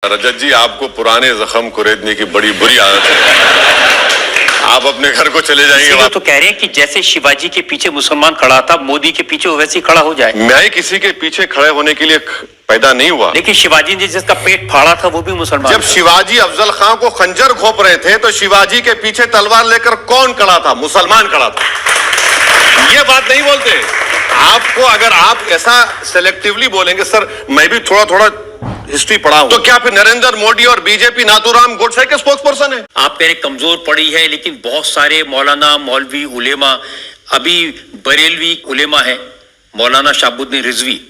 रजत जी, आपको पुराने जख्म कुरेदने की बड़ी बुरी आदत है। आप अपने घर को चले जाएंगे। तो कह रहे हैं कि जैसे शिवाजी के पीछे मुसलमान खड़ा था, मोदी के पीछे वैसे ही खड़ा हो जाए। मैं किसी के पीछे खड़े होने के लिए पैदा नहीं हुआ। लेकिन शिवाजी ने जिसका पेट फाड़ा था वो भी मुसलमान। जब शिवाजी अफजल खां को खंजर घोंप रहे थे तो शिवाजी के पीछे तलवार लेकर कौन खड़ा था? मुसलमान खड़ा था। ये बात नहीं बोलते आपको। अगर आप ऐसा सेलेक्टिवली बोलेंगे, सर मैं भी थोड़ा थोड़ा हिस्ट्री पढ़ा हूं, तो क्या फिर नरेंद्र मोदी और बीजेपी नाथूराम गोडसे के स्पोक्स पर्सन है? आप कह रहे कमजोर पड़ी है, लेकिन बहुत सारे मौलाना, मौलवी, उलेमा, अभी बरेलवी उलेमा है, मौलाना शाहबुद्दीन रिजवी,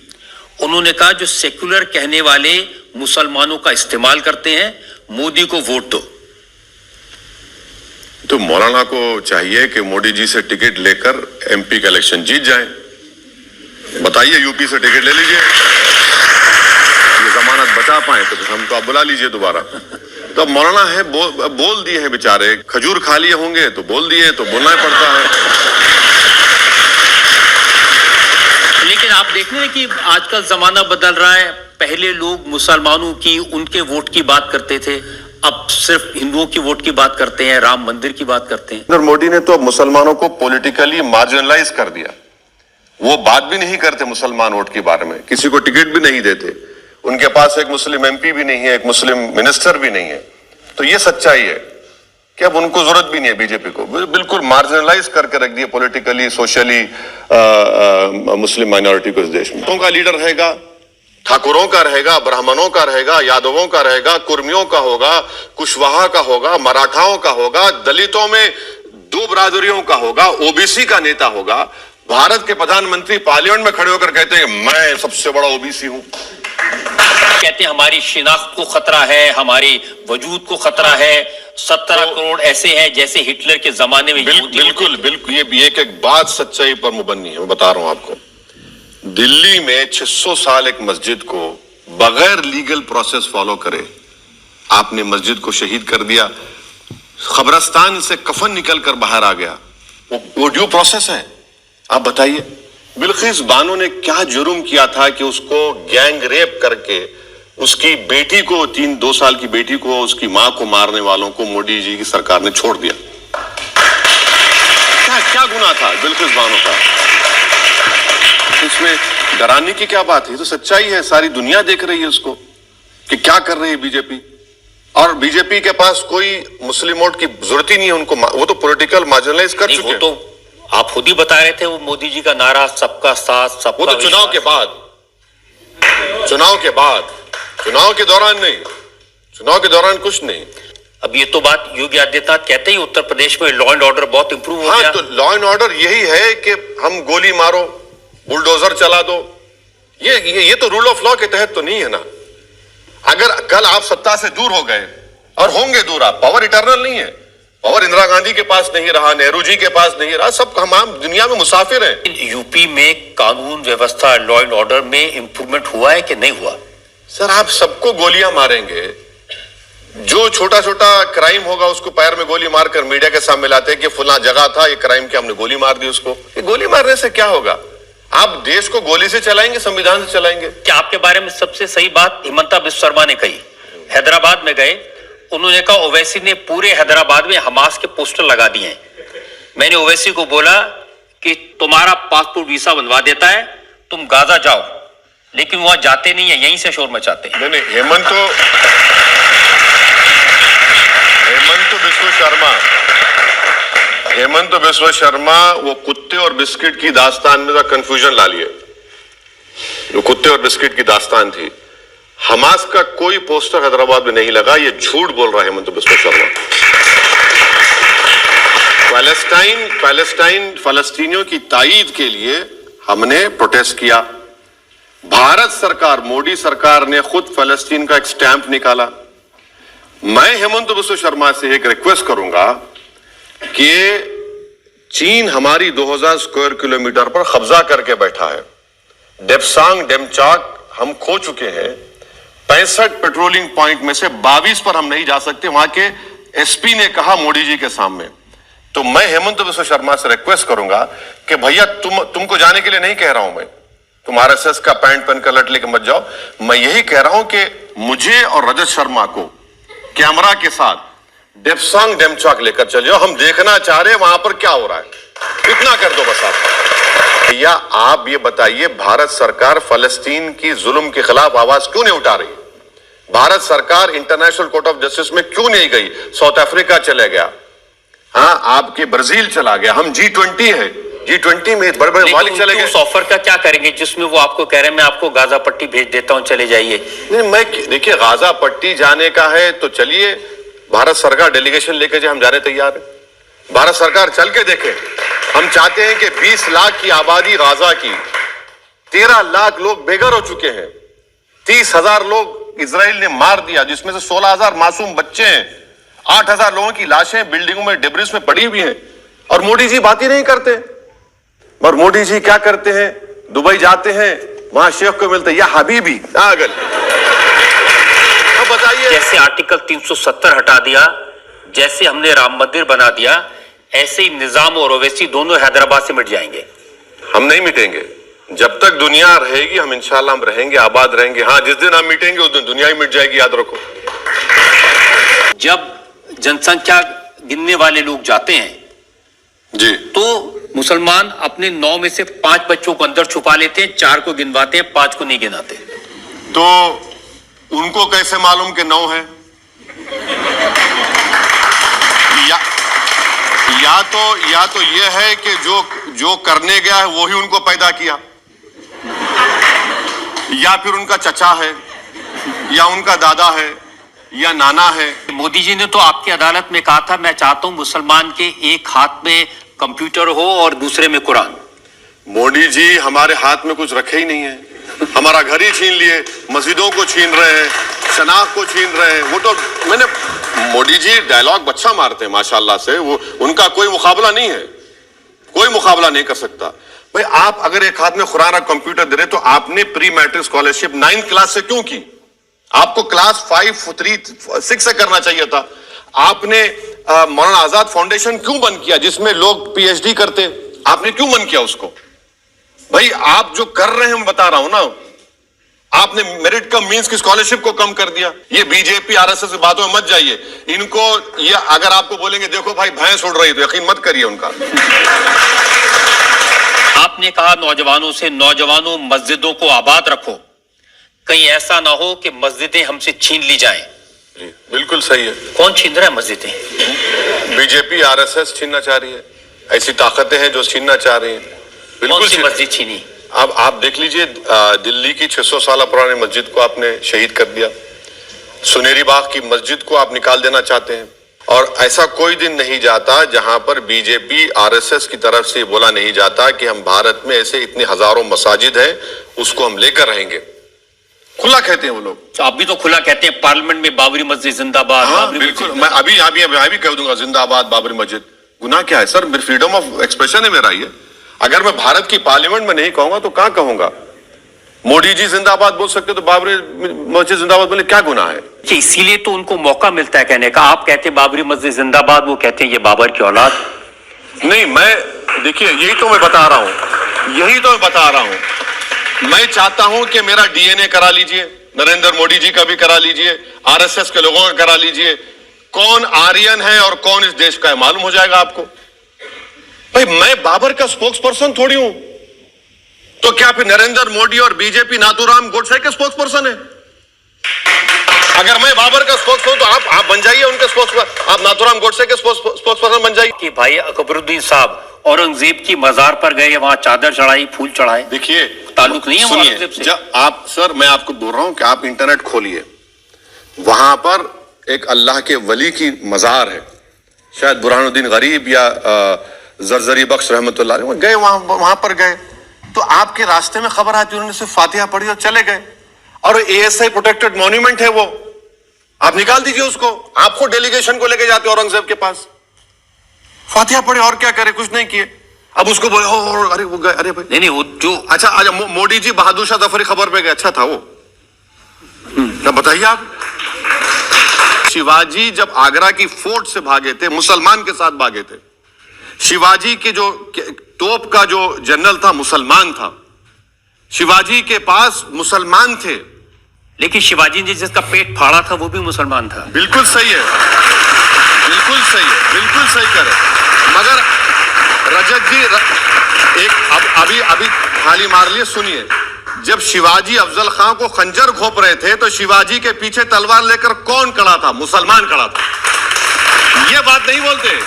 उन्होंने कहा जो सेक्युलर कहने वाले मुसलमानों का इस्तेमाल करते हैं, मोदी को वोट दो। तो मौलाना को चाहिए कि मोदी जी से टिकट लेकर एमपी का इलेक्शन जीत जाए। बताइए, यूपी से टिकट ले लीजिए, ये जमानत बचा पाए तो हमको आप बुला लीजिए दोबारा। तो अब मौलाना है, बोल दिए हैं बेचारे, खजूर खा लिए होंगे तो बोल दिए, तो बोलना ही पड़ता है। लेकिन आप देख रहे हैं कि आजकल जमाना बदल रहा है। पहले लोग मुसलमानों की, उनके वोट की बात करते थे, अब सिर्फ हिंदुओं की वोट की बात करते हैं, राम मंदिर की बात करते हैं। नरेंद्र मोदी ने तो अब मुसलमानों को पॉलिटिकली मार्जिनलाइज कर दिया। वो बात भी नहीं करते मुसलमान वोट के बारे में, किसी को टिकट भी नहीं देते, उनके पास एक मुस्लिम एमपी भी नहीं है, एक मुस्लिम मिनिस्टर भी नहीं है। तो ये सच्चाई है कि अब उनको जरूरत भी नहीं है बीजेपी को, बिल्कुल मार्जिनलाइज करके रख दिया पॉलिटिकली, सोशली मुस्लिम माइनॉरिटी को इस देश में। का लीडर रहेगा, ठाकुरों का रहेगा, ब्राह्मणों का रहेगा, यादवों का रहेगा, कुर्मियों का होगा, कुशवाहा का होगा, मराठाओं का होगा, दलितों में 2 बरादरियों का होगा, ओबीसी का नेता होगा। भारत के प्रधानमंत्री पार्लियामेंट में खड़े होकर कहते हैं मैं सबसे बड़ा ओबीसी हूं। कहते हैं हमारी शिनाख्त को खतरा है, हमारे वजूद को खतरा है। 17 करोड़ ऐसे हैं जैसे हिटलर के जमाने में। बिल्कुल बिल्कुल, ये एक बात सच्चाई पर मुबन्नी है। मैं बता रहा हूं आपको, दिल्ली में 600 साल एक मस्जिद को बगैर लीगल प्रोसेस फॉलो करे आपने मस्जिद को शहीद कर दिया। कब्रिस्तान से कफन निकल कर बाहर आ गया, वो ड्यू प्रोसेस है? आप बताइए, बिल्किस बानो ने क्या जुर्म किया था कि उसको गैंग रेप करके उसकी बेटी को, 2 साल की बेटी को, उसकी मां को मारने वालों को मोदी जी की सरकार ने छोड़ दिया? क्या गुनाह था बिल्किस बानो का? इसमें डराने की क्या बात है? तो सच्चाई है, सारी दुनिया देख रही है उसको कि क्या कर रही है बीजेपी। और बीजेपी के पास कोई मुस्लिम वोट की जरूरत ही नहीं है उनको, वो तो पॉलिटिकल मार्जिनलाइज कर चुके हैं। तो आप खुद ही बता रहे थे वो मोदी जी का नारा सबका साथ सबका, वो तो चुनाव के बाद, चुनाव के दौरान नहीं, चुनाव के दौरान कुछ नहीं। अब ये तो बात योगी आदित्यनाथ कहते ही उत्तर प्रदेश में लॉ एंड ऑर्डर बहुत इंप्रूव हो गया। तो लॉ एंड ऑर्डर यही है कि हम गोली मारो, बुलडोजर चला दो, ये तो रूल ऑफ लॉ के तहत तो नहीं है ना। अगर कल आप सत्ता से दूर हो गए, और होंगे दूर, आप, पावर इटर्नल नहीं है, पावर इंदिरा गांधी के पास नहीं रहा, नेहरू जी के पास नहीं रहा, सब हम दुनिया में मुसाफिर हैं। यूपी में कानून व्यवस्था, लॉ एंड ऑर्डर में इंप्रूवमेंट हुआ है कि नहीं हुआ? सर, आप सबको गोलियां मारेंगे, जो छोटा छोटा क्राइम होगा उसको पैर में गोली मारकर मीडिया के सामने लाते हैं कि फुला जगह था ये क्राइम के, हमने गोली मार दी उसको। ये गोली मारने से क्या होगा? आप देश को गोली से चलाएंगे, संविधान से चलाएंगे? क्या आपके बारे में सबसे सही बात हिमंता बिस्वा शर्मा ने कही? हैदराबाद में गए, उन्होंने कहा ओवैसी ने पूरे हैदराबाद में हमास के पोस्टर लगा दिए हैं। मैंने ओवैसी को बोला कि तुम्हारा पासपोर्ट वीसा बनवा देता है, तुम गाजा जाओ, लेकिन वहां जाते नहीं है, यहीं से शोर मचाते हैं। नहीं, हेमंत बिस्वा शर्मा वो कुत्ते और बिस्किट की दास्तान में कंफ्यूजन ला लिए। वो कुत्ते और बिस्किट की दास्तान थी। हमास का कोई पोस्टर हैदराबाद में नहीं लगा, ये झूठ बोल रहा है हेमंत बिस्वा शर्मा। फलस्तीनियों की ताईद के लिए हमने प्रोटेस्ट किया। भारत सरकार, मोदी सरकार ने खुद फलस्तीन का एक स्टैंप निकाला। मैं हेमंत बिस्वा शर्मा से एक रिक्वेस्ट करूंगा कि चीन हमारी 2000 स्क्वायर किलोमीटर पर कब्जा करके बैठा है। डेप्सांग, डेमचाक हम खो चुके हैं। 65 पेट्रोलिंग पॉइंट में से 22 पर हम नहीं जा सकते, वहां के एसपी ने कहा मोदी जी के सामने। तो मैं हेमंत बिस्वा शर्मा से रिक्वेस्ट करूंगा कि भैया तुमको जाने के लिए नहीं कह रहा हूं मैं, तुम आरएसएस का पैंट पहनकर लट लेके मत जाओ। मैं यही कह रहा हूं कि मुझे और रजत शर्मा को कैमरा के साथ डेप्सांग डेमचौक लेकर चल जाओ, हम देखना चाह रहे हैं वहां पर क्या हो रहा है, इतना कर दो बस आप। या आप ये बताइए, भारत सरकार फलस्तीन की जुल्म के खिलाफ आवाज क्यों नहीं उठा रही? भारत सरकार इंटरनेशनल कोर्ट ऑफ जस्टिस में क्यों नहीं गई? साउथ अफ्रीका चले गया, हाँ आपके ब्राजील चला गया, हम G20 है, G20 में बड़े बड़े मालिक चले गए। उस ऑफर का क्या करेंगे जिसमें वो आपको कह रहे हैं मैं आपको गाजा पट्टी भेज देता हूं, चले जाइए? नहीं, मैं देखिए गाजा पट्टी जाने का है तो चलिए, भारत सरकार डेलीगेशन लेकर जाए, हम जाने तैयार है। भारत सरकार चल के देखे। हम चाहते हैं कि 20 लाख की आबादी गाजा की, 13 लाख लोग बेघर हो चुके हैं, 30,000 लोग इजराइल ने मार दिया, जिसमें से 16,000 मासूम बच्चे हैं, 8,000 लोगों की लाशें बिल्डिंगों में डिब्रिस में पड़ी हुई हैं, और मोदी जी बात ही नहीं करते। और मोदी जी क्या करते हैं? दुबई जाते हैं, वहां शेख को मिलते हैं, या हबीबी आगल। अब बताइए, जैसे आर्टिकल 370 हटा दिया, जैसे हमने राम मंदिर बना दिया, ऐसे ही निजाम और ओवैसी दोनों हैदराबाद से मिट जाएंगे। हम नहीं मिटेंगे, जब तक दुनिया रहेगी हम इंशाल्लाह हम रहेंगे, आबाद रहेंगे। हाँ, जिस दिन हम मिटेंगे उस दिन दुनिया ही मिट जाएगी, याद रखो। जब जनसंख्या गिनने वाले लोग जाते हैं जी, तो मुसलमान अपने 9 में से 5 बच्चों को अंदर छुपा लेते हैं, 4 को गिनवाते हैं, 5 को नहीं गिनाते। तो उनको कैसे मालूम कि 9 है? या तो यह है कि जो करने गया है वो ही उनको पैदा किया, या फिर उनका चचा है, या उनका दादा है, या नाना है। मोदी जी ने तो आपकी अदालत में कहा था मैं चाहता हूं मुसलमान के एक हाथ में कंप्यूटर हो और दूसरे में कुरान। मोदी जी हमारे हाथ में कुछ रखे ही नहीं है, हमारा घर ही छीन लिए, मस्जिदों को छीन रहे हैं, शनाख्त को छीन रहे हैं। वो तो मैंने, मोदी जी डायलॉग अच्छा मारते हैं माशाल्लाह से, वो उनका कोई मुकाबला नहीं है, कोई मुकाबला नहीं कर सकता। भाई आप अगर एक हाथ में कुरान और कंप्यूटर दे रहे तो आपने pre matric scholarship 9th class से क्यों की? आपको क्लास 5, 3, 6 से करना चाहिए था। आपने मौलाना आजाद फाउंडेशन क्यों बंद किया जिसमें लोग PhD करते? आपने क्यों बंद किया उसको? भाई आप जो कर रहे हैं, मैं बता रहा हूं ना, आपने मेरिट कम मींस की स्कॉलरशिप को कम कर दिया। ये बीजेपी RSS की बातों में मत जाइए, इनको ये अगर आपको बोलेंगे देखो भाई भैंस उड़ रही, तो यकीन मत करिए उनका। आपने कहा नौजवानों से, नौजवानों मस्जिदों को आबाद रखो, कहीं ऐसा ना हो कि मस्जिदें हमसे छीन ली जाएं। जी बिल्कुल सही है। कौन छीन रहा है मस्जिदें? बीजेपी RSS छीनना चाह रही है, ऐसी ताकतें हैं जो छीनना चाह रही हैं। कौन सी मस्जिद छीनी? अब आप देख लीजिए, दिल्ली की 600 साल पुरानी मस्जिद को आपने शहीद कर दिया, सुनेरी बाग की मस्जिद को आप निकाल देना चाहते हैं, और ऐसा कोई दिन नहीं जाता जहां पर बीजेपी RSS की तरफ से बोला नहीं जाता कि हम भारत में ऐसे इतने हजारों मसाजिद हैं, उसको हम लेकर रहेंगे। खुला कहते हैं वो लोग। तो आप भी तो खुला कहते हैं, पार्लियामेंट में बाबरी मस्जिद जिंदाबाद। हाँ, बिल्कुल, मैं अभी कह दूंगा जिंदाबाद बाबरी मस्जिद। गुनाह क्या है सर? फ्रीडम ऑफ एक्सप्रेशन है मेरा ये। अगर मैं भारत की पार्लियामेंट में नहीं कहूंगा तो कहां कहूंगा? मोदी जी जिंदाबाद बोल सकते तो बाबरी मस्जिद जिंदाबाद बोले, क्या गुनाह है? इसीलिए तो उनको मौका मिलता है कहने का। आप कहते हैं बाबरी मस्जिद जिंदाबाद, वो कहते हैं ये बाबर की औलाद। नहीं, मैं देखिए यही तो मैं बता रहा हूं, मैं चाहता हूं कि मेरा DNA करा लीजिए, नरेंद्र मोदी जी का भी करा लीजिए, RSS के लोगों का करा लीजिए, कौन आर्यन है और कौन इस देश का है मालूम हो जाएगा आपको। भाई मैं बाबर का स्पोक्स पर्सन थोड़ी हूं, तो क्या फिर नरेंद्र मोदी और बीजेपी नाथूराम गोडसे के स्पोक्स पर्सन है? अगर मैं बाबर का स्पोक्स पर्सन तो आप बन जाइए उनके स्पोक्स, आप नाथूराम गोडसे के स्पोक्स पर्सन बन जाइए। कि भाई अकबरुद्दीन साहब औरंगजेब की मजार पर गए, वहां चादर चढ़ाई, फूल चढ़ाए। देखिए ताल्लुक नहीं है औरंगजेब से। जब आप, सर मैं आपको बोल रहा हूं कि आप इंटरनेट खोलिए, वहां पर एक अल्लाह के वली की मजार है, शायद बुरहानुद्दीन गरीब या जरजरी बख्श रहमतुल्लाह अलैह गए, वहां पर गए तो आपके रास्ते में खबर आती, उन्होंने सिर्फ फातिहा पढ़ी और चले गए, और ASI प्रोटेक्टेड मॉन्यूमेंट है वो, आप निकाल दीजिए उसको। आपको डेलीगेशन को लेके जाते औरंगजेब के पास, फातिहा पढ़े और क्या करे, कुछ नहीं किए। अब उसको बोले अरे वो गए, अरे भाई नहीं वो जो अच्छा मोदी जी बहादुर शाह जफरी खबर पे गए, अच्छा था वो। क्या बताइए आप? शिवाजी जब आगरा की फोर्ट से भागे थे, मुसलमान के साथ भागे थे, शिवाजी के जो तोप का जो जनरल था मुसलमान था, शिवाजी के पास मुसलमान थे। लेकिन शिवाजी ने जिसका पेट फाड़ा था वो भी मुसलमान था। बिल्कुल सही है, बिल्कुल सही है, बिल्कुल सही करे। मगर रजत जी अभी थाली मार लिए, सुनिए। जब शिवाजी अफजल खां को खंजर घोंप रहे थे तो शिवाजी के पीछे तलवार लेकर कौन खड़ा था? मुसलमान खड़ा था। ये बात नहीं बोलते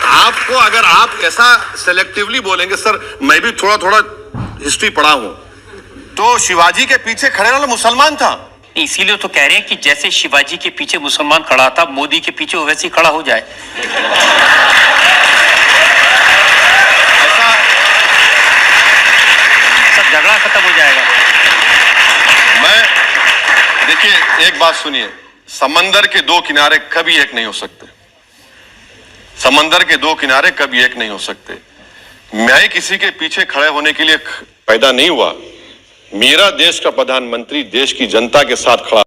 आपको। अगर आप ऐसा सेलेक्टिवली बोलेंगे, सर मैं भी थोड़ा थोड़ा हिस्ट्री पढ़ा हूं, तो शिवाजी के पीछे खड़े वाला मुसलमान था। इसीलिए तो कह रहे हैं कि जैसे शिवाजी के पीछे मुसलमान खड़ा था, मोदी के पीछे वो वैसे ही खड़ा हो जाए। ऐसा सब झगड़ा खत्म हो जाएगा। देखिए एक बात सुनिए, समंदर के दो किनारे कभी एक नहीं हो सकते। समंदर के दो किनारे कभी एक नहीं हो सकते। मैं किसी के पीछे खड़े होने के लिए पैदा नहीं हुआ। मेरा देश का प्रधानमंत्री देश की जनता के साथ खड़ा